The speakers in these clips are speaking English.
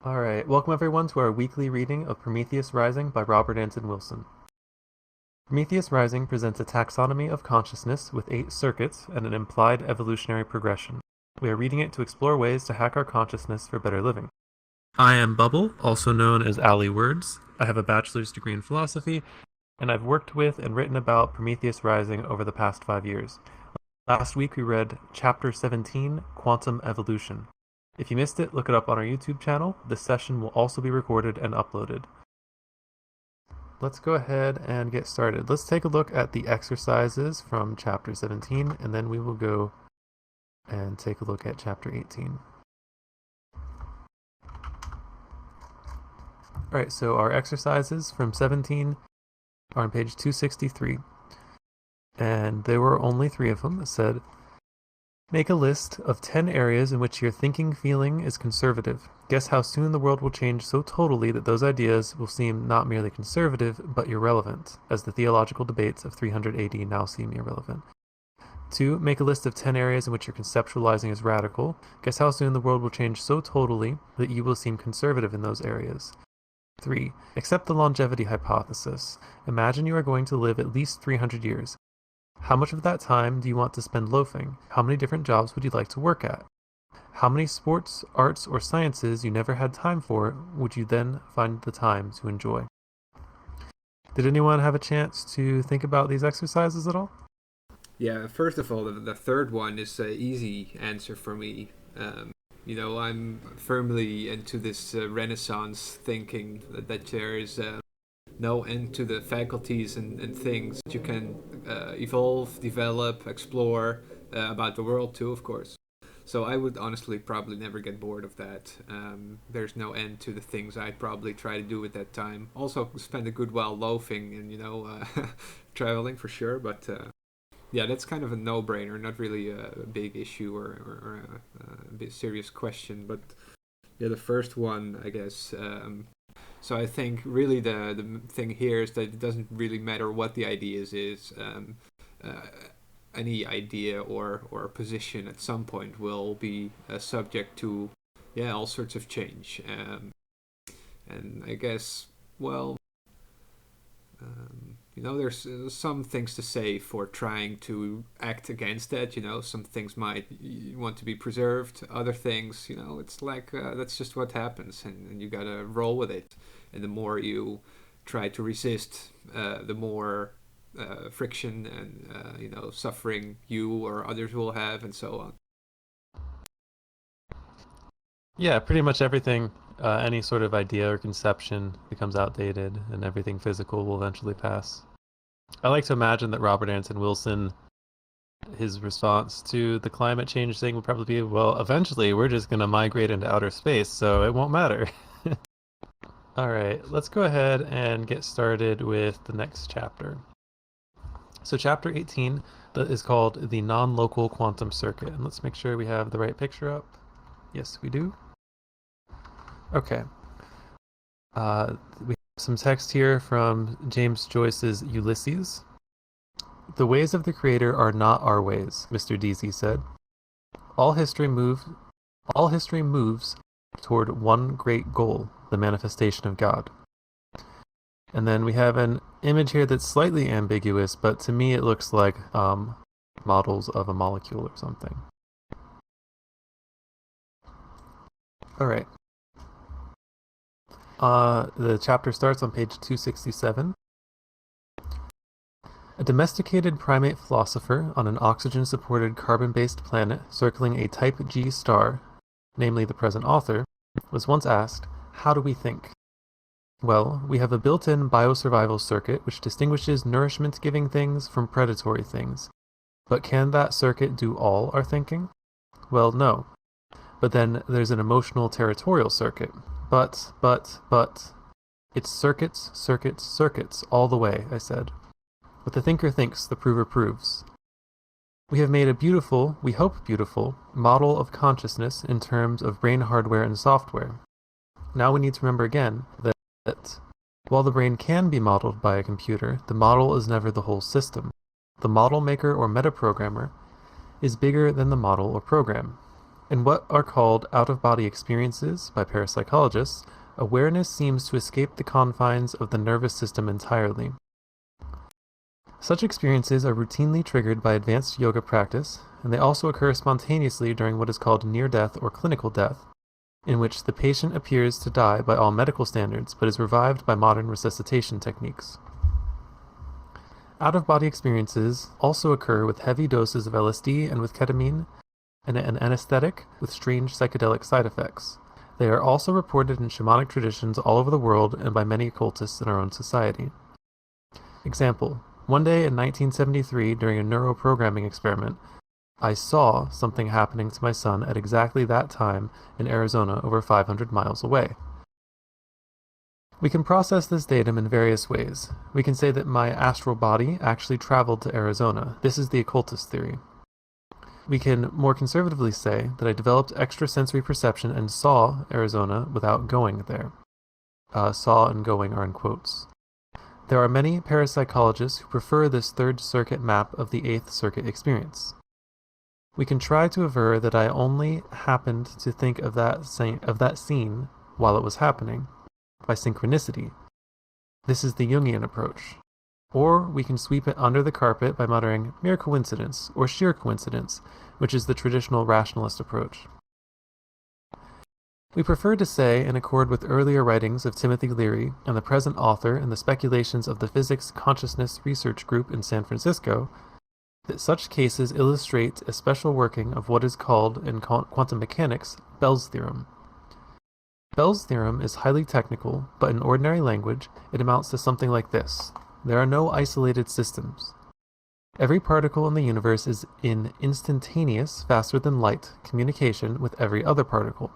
Alright, welcome everyone to our weekly reading of Prometheus Rising by Robert Anton Wilson. Prometheus Rising presents a taxonomy of consciousness with 8 circuits and an implied evolutionary progression. We are reading it to explore ways to hack our consciousness for better living. I am Bubble, also known as Wurds. I have a bachelor's degree in philosophy, and I've worked with and written about Prometheus Rising over the past 5 years. Last week we read Chapter 17, Quantum Evolution. If you missed it, look it up on our YouTube channel. This session will also be recorded and uploaded. Let's go ahead and get started. Let's take a look at the exercises from Chapter 17, and then we will go and take a look at Chapter 18. Alright, so our exercises from 17 are on page 263, and there were only 3 of them. It said, make a list of 10 areas in which your thinking feeling is conservative. Guess how soon the world will change so totally that those ideas will seem not merely conservative, but irrelevant, as the theological debates of 300 AD now seem irrelevant. 2. Make a list of 10 areas in which you're conceptualizing as radical. Guess how soon the world will change so totally that you will seem conservative in those areas. 3. Accept the longevity hypothesis. Imagine you are going to live at least 300 years. How much of that time do you want to spend loafing? How many different jobs would you like to work at? How many sports, arts, or sciences you never had time for would you then find the time to enjoy? Did anyone have a chance to think about these exercises at all? Yeah, first of all, the third one is an easy answer for me. I'm firmly into this Renaissance thinking that there is no end to the faculties and things that you can evolve, develop, explore about the world too, of course. So I would honestly probably never get bored of that. There's no end to the things I'd probably try to do at that time. Also spend a good while loafing and, traveling for sure. But yeah, that's kind of a no-brainer, not really a big issue or a bit serious question. But yeah, the first one, I guess. So I think really the thing here is that it doesn't really matter what the ideas is. Any idea or position at some point will be subject to all sorts of change. And I guess, well, there's some things to say for trying to act against that. Some things might want to be preserved. Other things, it's like that's just what happens, and you gotta roll with it. And the more you try to resist, the more friction and suffering you or others will have, and so on. Yeah, pretty much everything, any sort of idea or conception becomes outdated, and everything physical will eventually pass. I like to imagine that Robert Anton Wilson, his response to the climate change thing would probably be, well, eventually we're just going to migrate into outer space, so it won't matter. Alright, let's go ahead and get started with the next chapter. So chapter 18 is called the non-local quantum circuit, and let's make sure we have the right picture up. Yes, we do. Okay. We have some text here from James Joyce's Ulysses. The ways of the Creator are not our ways, Mr. Deasy said. All history moves toward one great goal, the manifestation of God. And then we have an image here that's slightly ambiguous, but to me it looks like models of a molecule or something. Alright. The chapter starts on page 267. A domesticated primate philosopher on an oxygen-supported carbon-based planet circling a Type G star, namely the present author, was once asked, how do we think? Well, we have a built-in biosurvival circuit which distinguishes nourishment-giving things from predatory things. But can that circuit do all our thinking? Well, no. But then there's an emotional territorial circuit. But. It's circuits, circuits, circuits, all the way, I said. What the thinker thinks, the prover proves. We have made a beautiful, we hope beautiful, model of consciousness in terms of brain hardware and software. Now we need to remember again that while the brain can be modeled by a computer, the model is never the whole system. The model maker or metaprogrammer is bigger than the model or program. In what are called out-of-body experiences by parapsychologists, awareness seems to escape the confines of the nervous system entirely. Such experiences are routinely triggered by advanced yoga practice, and they also occur spontaneously during what is called near-death or clinical death, in which the patient appears to die by all medical standards but is revived by modern resuscitation techniques. Out-of-body experiences also occur with heavy doses of LSD and with ketamine, and an anesthetic with strange psychedelic side effects. They are also reported in shamanic traditions all over the world and by many occultists in our own society. Example: one day in 1973, during a neuroprogramming experiment, I saw something happening to my son at exactly that time in Arizona, over 500 miles away. We can process this datum in various ways. We can say that my astral body actually traveled to Arizona. This is the occultist theory. We can more conservatively say that I developed extrasensory perception and saw Arizona without going there. Saw and going are in quotes. There are many parapsychologists who prefer this third circuit map of the eighth circuit experience. We can try to aver that I only happened to think of that scene while it was happening, by synchronicity. This is the Jungian approach. Or we can sweep it under the carpet by muttering mere coincidence or sheer coincidence, which is the traditional rationalist approach. We prefer to say, in accord with earlier writings of Timothy Leary and the present author and the speculations of the Physics Consciousness Research Group in San Francisco, that such cases illustrate a special working of what is called in quantum mechanics Bell's theorem. Bell's theorem is highly technical, but in ordinary language it amounts to something like this. There are no isolated systems. Every particle in the universe is in instantaneous, faster than light, communication with every other particle.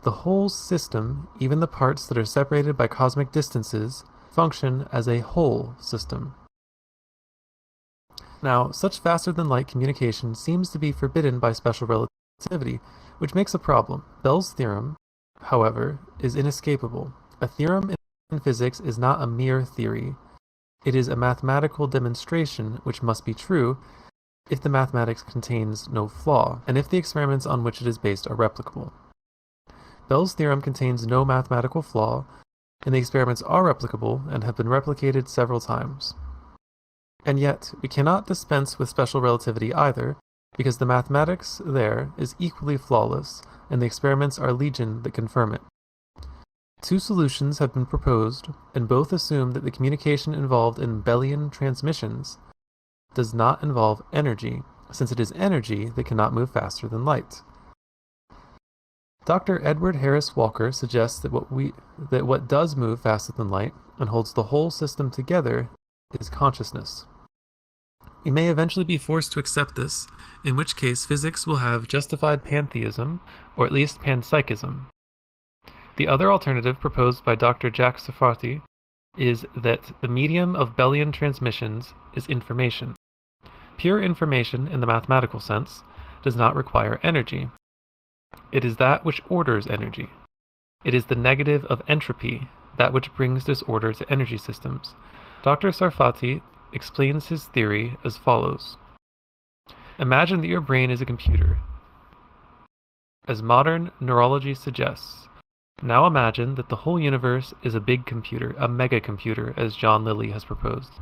The whole system, even the parts that are separated by cosmic distances, function as a whole system. Now, such faster-than-light communication seems to be forbidden by special relativity, which makes a problem. Bell's theorem, however, is inescapable. A theorem in physics is not a mere theory. It is a mathematical demonstration which must be true if the mathematics contains no flaw, and if the experiments on which it is based are replicable. Bell's theorem contains no mathematical flaw, and the experiments are replicable and have been replicated several times. And yet, we cannot dispense with special relativity either, because the mathematics there is equally flawless, and the experiments are legion that confirm it. Two solutions have been proposed, and both assume that the communication involved in Bellian transmissions does not involve energy, since it is energy that cannot move faster than light. Dr. Edward Harris Walker suggests that what does move faster than light and holds the whole system together is consciousness. We may eventually be forced to accept this, in which case physics will have justified pantheism, or at least panpsychism. The other alternative proposed by Dr. Jack Sarfati is that the medium of Bellian transmissions is information. Pure information, in the mathematical sense, does not require energy. It is that which orders energy. It is the negative of entropy, that which brings disorder to energy systems. Dr. Sarfati explains his theory as follows. Imagine that your brain is a computer. As modern neurology suggests, now imagine that the whole universe is a big computer, a megacomputer, as John Lilly has proposed.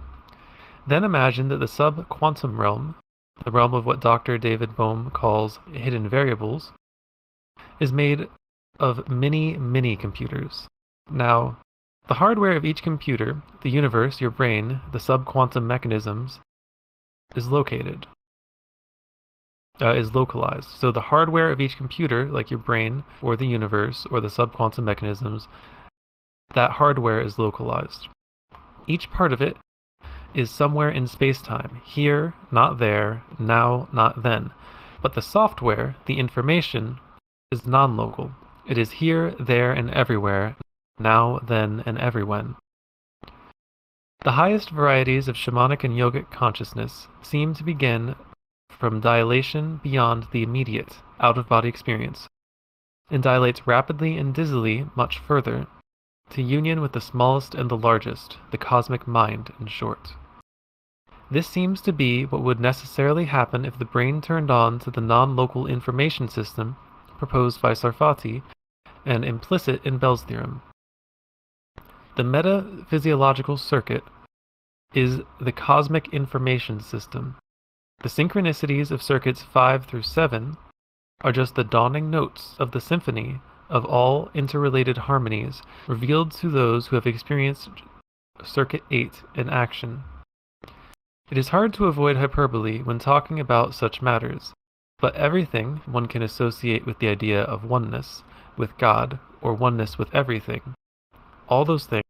Then imagine that the sub-quantum realm, the realm of what Dr. David Bohm calls hidden variables, is made of many computers. Now, the hardware of each computer, the universe, your brain, the sub-quantum mechanisms, is localized. So the hardware of each computer, like your brain, or the universe, or the sub-quantum mechanisms, that hardware is localized. Each part of it is somewhere in space-time, here, not there, now, not then. But the software, the information, is non-local. It is here, there, and everywhere, now, then, and everywhen. The highest varieties of shamanic and yogic consciousness seem to begin from dilation beyond the immediate, out-of-body experience, and dilates rapidly and dizzily much further, to union with the smallest and the largest, the cosmic mind, in short. This seems to be what would necessarily happen if the brain turned on to the non-local information system proposed by Sarfati and implicit in Bell's theorem. The metaphysiological circuit is the cosmic information system. The synchronicities of circuits 5 through 7 are just the dawning notes of the symphony of all interrelated harmonies revealed to those who have experienced Circuit 8 in action. It is hard to avoid hyperbole when talking about such matters, but everything one can associate with the idea of oneness with God or oneness with everything. All those things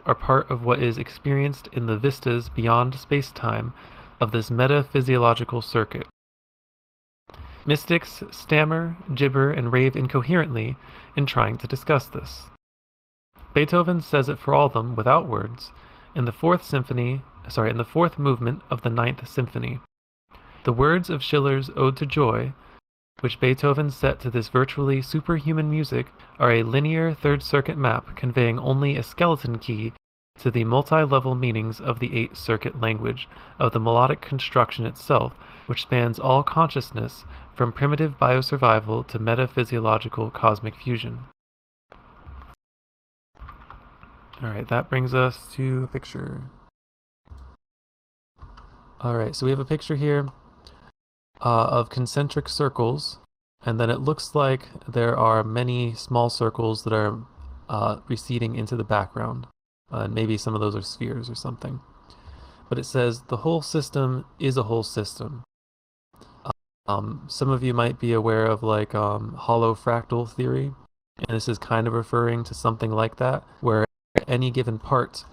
are part of what is experienced in the vistas beyond space-time of this metaphysiological circuit. Mystics stammer, gibber, and rave incoherently in trying to discuss this. Beethoven says it for all of them without words in the fourth movement of the Ninth Symphony. The words of Schiller's Ode to Joy, which Beethoven set to this virtually superhuman music, are a linear third circuit map conveying only a skeleton key to the multi-level meanings of the 8-circuit language of the melodic construction itself, which spans all consciousness from primitive biosurvival to metaphysiological cosmic fusion. Alright, that brings us to a picture. Alright, so we have a picture here of concentric circles, and then it looks like there are many small circles that are receding into the background. And maybe some of those are spheres or something. But it says the whole system is a whole system. Some of you might be aware of like hollow fractal theory, and this is kind of referring to something like that, where any given part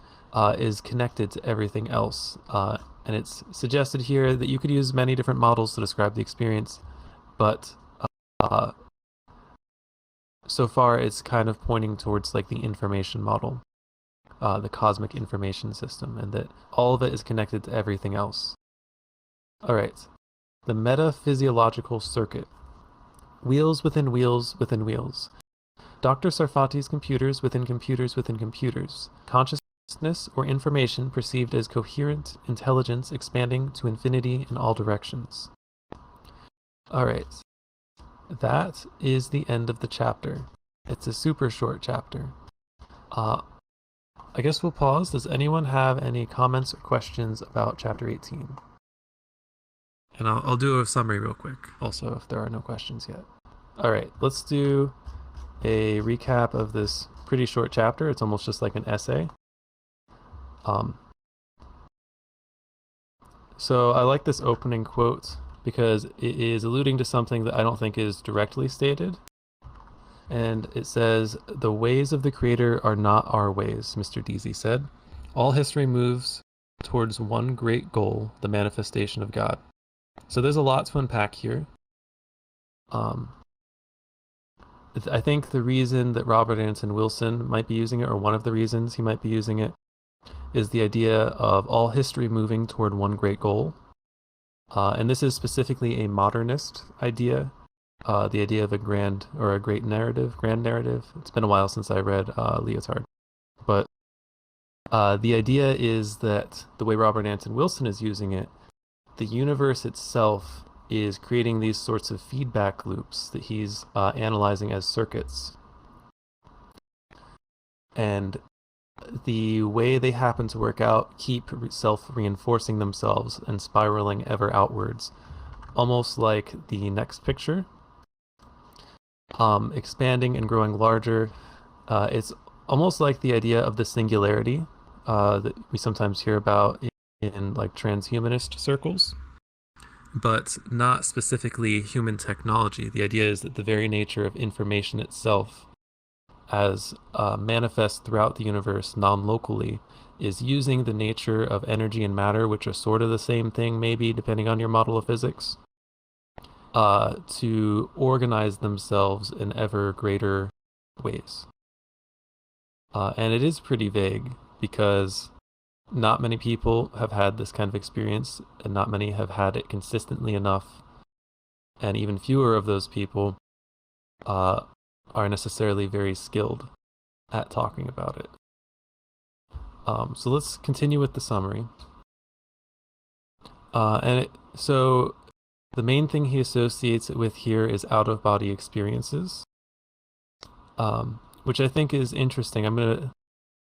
is connected to everything else. And it's suggested here that you could use many different models to describe the experience, but so far it's kind of pointing towards like the information model, the cosmic information system, and that all of it is connected to everything else. Alright, the metaphysiological circuit. Wheels within wheels within wheels. Dr. Sarfati's computers within computers within computers. Consciousness or information perceived as coherent intelligence expanding to infinity in all directions. Alright, that is the end of the chapter. It's a super short chapter. I guess we'll pause. Does anyone have any comments or questions about chapter 18? And I'll do a summary real quick, also, if there are no questions yet. Alright, let's do a recap of this pretty short chapter. It's almost just like an essay. So I like this opening quote because it is alluding to something that I don't think is directly stated. And it says, "The ways of the Creator are not our ways," Mr. Deasy said. "All history moves towards one great goal, the manifestation of God." So there's a lot to unpack here. I think the reason that Robert Anton Wilson might be using it, or one of the reasons he might be using it, is the idea of all history moving toward one great goal. And this is specifically a modernist idea, the idea of a grand narrative. It's been a while since I read Lyotard. But the idea is that the way Robert Anton Wilson is using it, the universe itself is creating these sorts of feedback loops that he's analyzing as circuits. And the way they happen to work out keep self-reinforcing themselves and spiraling ever outwards, almost like the next picture, expanding and growing larger. It's almost like the idea of the singularity that we sometimes hear about in like transhumanist circles, but not specifically human technology. The idea is that the very nature of information itself, as manifest throughout the universe non-locally, is using the nature of energy and matter, which are sort of the same thing maybe depending on your model of physics, to organize themselves in ever greater ways. And it is pretty vague because not many people have had this kind of experience, and not many have had it consistently enough, and even fewer of those people are necessarily very skilled at talking about it. So let's continue with the summary. So the main thing he associates it with here is out-of-body experiences, which I think is interesting. I'm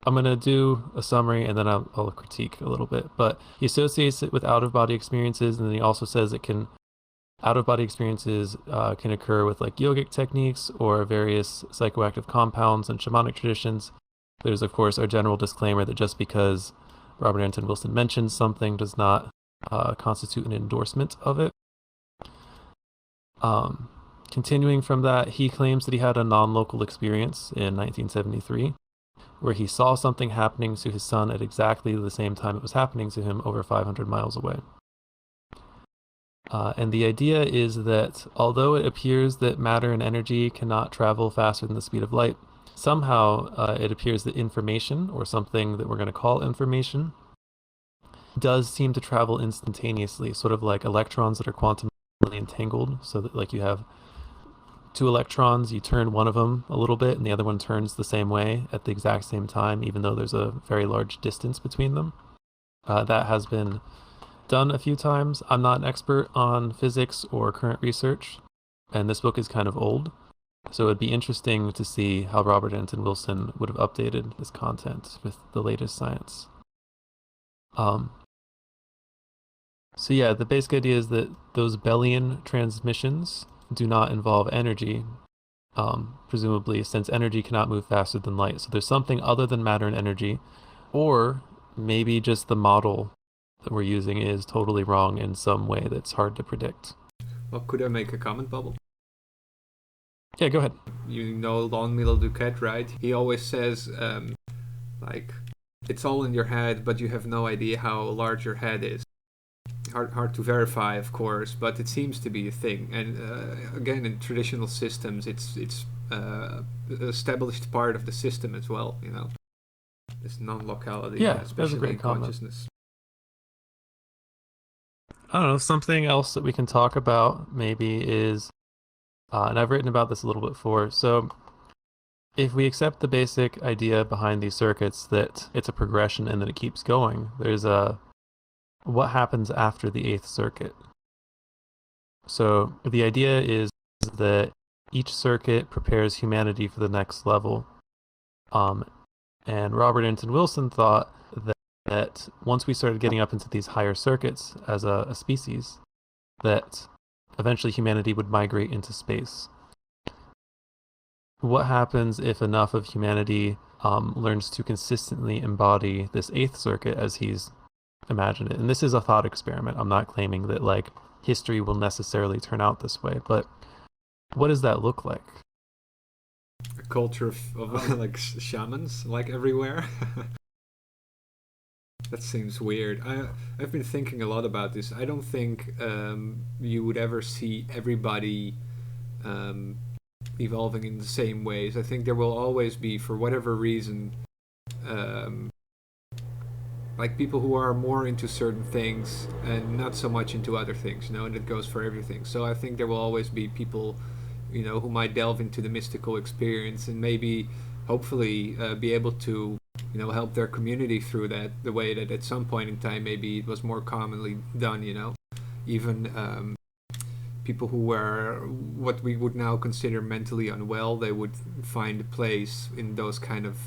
gonna do a summary and then I'll critique a little bit. But he associates it with out-of-body experiences, and then he also says out-of-body experiences can occur with like yogic techniques or various psychoactive compounds and shamanic traditions. There's of course our general disclaimer that just because Robert Anton Wilson mentions something does not constitute an endorsement of it. Continuing from that, he claims that he had a non-local experience in 1973 where he saw something happening to his son at exactly the same time it was happening to him over 500 miles away. And the idea is that although it appears that matter and energy cannot travel faster than the speed of light, somehow it appears that information, or something that we're going to call information, does seem to travel instantaneously, sort of like electrons that are quantum entangled, so that like you have two electrons, you turn one of them a little bit and the other one turns the same way at the exact same time, even though there's a very large distance between them. That has been done a few times. I'm not an expert on physics or current research, and this book is kind of old, so it'd be interesting to see how Robert Anton Wilson would have updated this content with the latest science. So yeah, the basic idea is that those Bellian transmissions do not involve energy, presumably, since energy cannot move faster than light. So there's something other than matter and energy, or maybe just the model that we're using is totally wrong in some way that's hard to predict. Well, could I make a comment, Bubble? Yeah, go ahead. You know Don Milo Duquette, right? He always says, like, it's all in your head, but you have no idea how large your head is. Hard to verify, of course, but it seems to be a thing. And again, in traditional systems, it's established part of the system as well. You know, this non-locality, Yeah, that's a especially great in consciousness. I don't know, something else that we can talk about maybe is, and I've written about this a little bit before. So if we accept the basic idea behind these circuits that it's a progression and that it keeps going, there's what happens after the eighth circuit. So the idea is that each circuit prepares humanity for the next level. And Robert Anton Wilson thought that once we started getting up into these higher circuits as a species, that eventually humanity would migrate into space. What happens if enough of humanity learns to consistently embody this eighth circuit as he's imagined it? And this is a thought experiment. I'm not claiming that like history will necessarily turn out this way, but what does that look like? A culture of like shamans, like everywhere. That seems weird. I've been thinking a lot about this. I don't think you would ever see everybody evolving in the same ways. I think there will always be, for whatever reason, like people who are more into certain things and not so much into other things, you know, and it goes for everything. So I think there will always be people, you know, who might delve into the mystical experience and maybe, hopefully, be able to, you know, help their community through that the way that at some point in time maybe it was more commonly done, you know. Even people who were what we would now consider mentally unwell, they would find a place in those kind of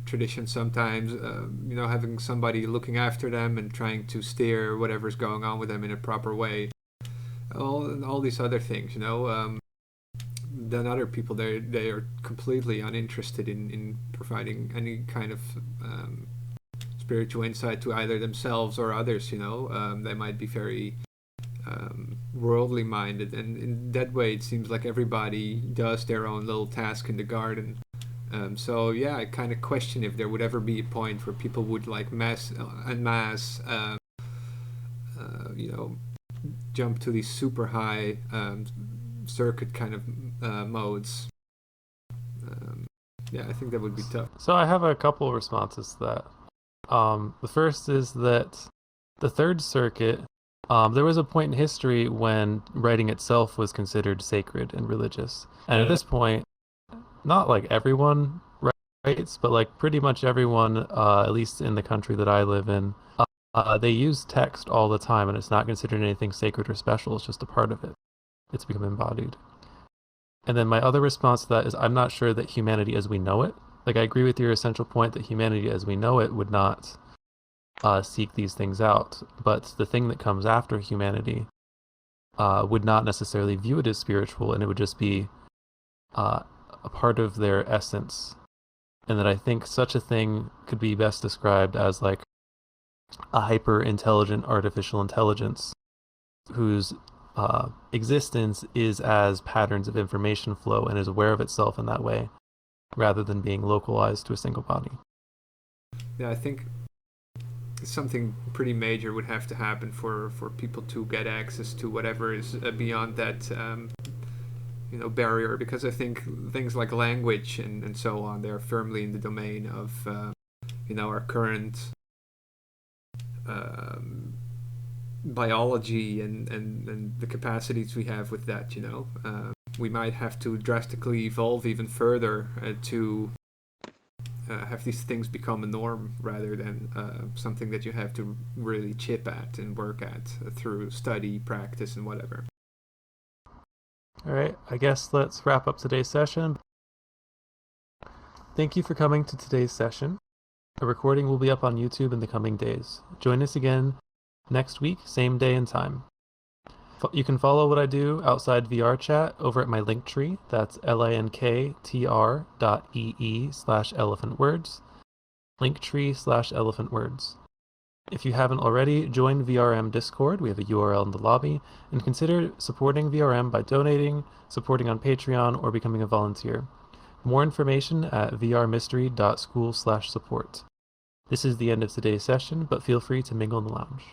traditions sometimes, you know, having somebody looking after them and trying to steer whatever's going on with them in a proper way. All these other things, you know. Then other people, they are completely uninterested in providing any kind of spiritual insight to either themselves or others, you know. They might be very worldly minded, and in that way it seems like everybody does their own little task in the garden. So yeah, I kind of question if there would ever be a point where people would like mass, you know, jump to these super high circuit kind of modes. Yeah, I think that would be tough. So I have a couple of responses to that. The first is that the third circuit, there was a point in history when writing itself was considered sacred and religious. And at this point, not like everyone writes, but like pretty much everyone, at least in the country that I live in, They use text all the time, and it's not considered anything sacred or special. It's just a part of it. It's become embodied. And then my other response to that is I'm not sure that humanity as we know it, like I agree with your essential point that humanity as we know it would not seek these things out, but the thing that comes after humanity would not necessarily view it as spiritual, and it would just be a part of their essence. And that I think such a thing could be best described as like a hyper-intelligent artificial intelligence whose existence is as patterns of information flow and is aware of itself in that way, rather than being localized to a single body. Yeah, I think something pretty major would have to happen for people to get access to whatever is beyond that barrier, because I think things like language and so on, they're firmly in the domain of our current biology and the capacities we have with that. We might have to drastically evolve even further to have these things become a norm rather than something that you have to really chip at and work at through study, practice, and whatever. All right, I guess let's wrap up today's session. Thank you for coming to today's session. A recording will be up on YouTube in the coming days. Join us again next week, same day and time. You can follow what I do outside VRchat over at my Linktree. That's linktr.ee/elephantwords. Linktree/elephantwords. If you haven't already, join VRM Discord. We have a URL in the lobby. And consider supporting VRM by donating, supporting on Patreon, or becoming a volunteer. More information at vrmystery.school/support. This is the end of today's session, but feel free to mingle in the lounge.